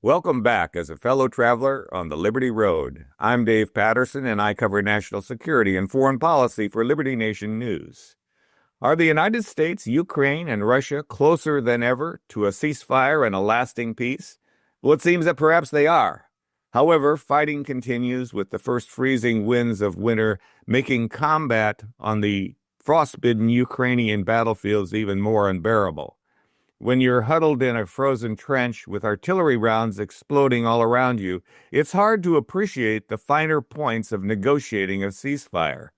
Welcome back as a fellow traveler on the Liberty Road. I'm Dave Patterson, and I cover national security and foreign policy for Liberty Nation News. Are the United States, Ukraine, and Russia closer than ever to a ceasefire and a lasting peace? Well, it seems that perhaps they are. However, fighting continues with the first freezing winds of winter, making combat on the frostbitten Ukrainian battlefields even more unbearable. When you're huddled in a frozen trench with artillery rounds exploding all around you, it's hard to appreciate the finer points of negotiating a ceasefire.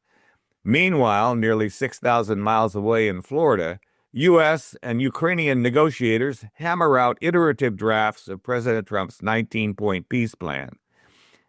Meanwhile, nearly 6,000 miles away in Florida, U.S. and Ukrainian negotiators hammer out iterative drafts of President Trump's 19-point peace plan.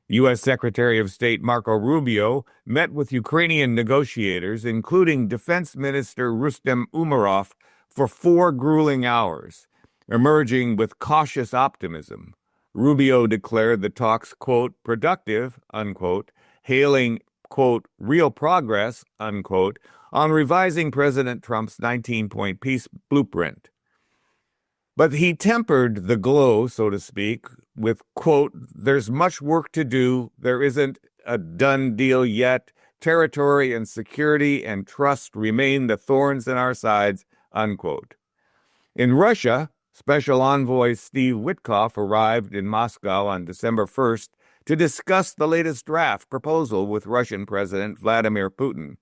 U.S. Secretary of State Marco Rubio met with Ukrainian negotiators, including Defense Minister Rustem Umerov, for 4 grueling hours, emerging with cautious optimism. Rubio declared the talks, quote, productive, unquote, hailing, quote, real progress, unquote, on revising President Trump's 19-point peace blueprint. But he tempered the glow, so to speak, with, quote, there's much work to do, there isn't a done deal yet, territory and security and trust remain the thorns in our sides, unquote. In Russia, Special Envoy Steve Witkoff arrived in Moscow on December 1st to discuss the latest draft proposal with Russian President Vladimir Putin.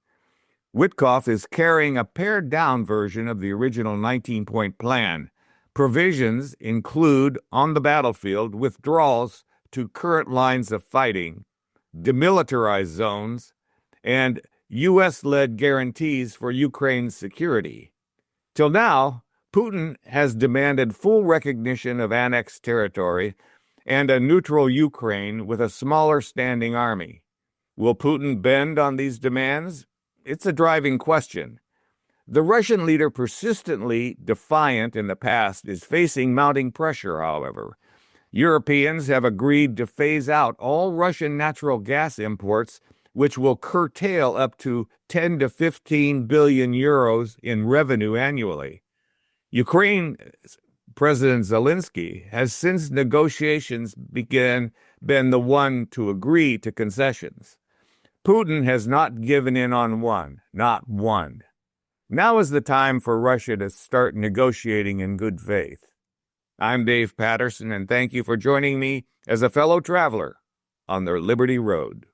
Witkoff is carrying a pared-down version of the original 19-point plan. Provisions include, on the battlefield, withdrawals to current lines of fighting, demilitarized zones, and U.S.-led guarantees for Ukraine's security. Till now, Putin has demanded full recognition of annexed territory and a neutral Ukraine with a smaller standing army. Will Putin bend on these demands? It's a driving question. The Russian leader, persistently defiant in the past, is facing mounting pressure, however. Europeans have agreed to phase out all Russian natural gas imports, which will curtail up to 10 to 15 billion euros in revenue annually. Ukraine President Zelensky has, since negotiations began, been the one to agree to concessions. Putin has not given in on one, not one. Now is the time for Russia to start negotiating in good faith. I'm Dave Patterson, and thank you for joining me as a fellow traveler on the Liberty Road.